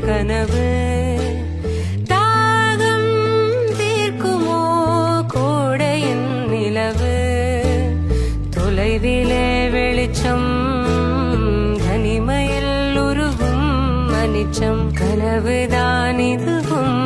கனவு தாகம் தீர்க்குமோ கோடையின் நிலவு தொலைவிலே வெளிச்சம் தனிமையில் உருகும் அனிச்சம் கனவுதான் இதுவும்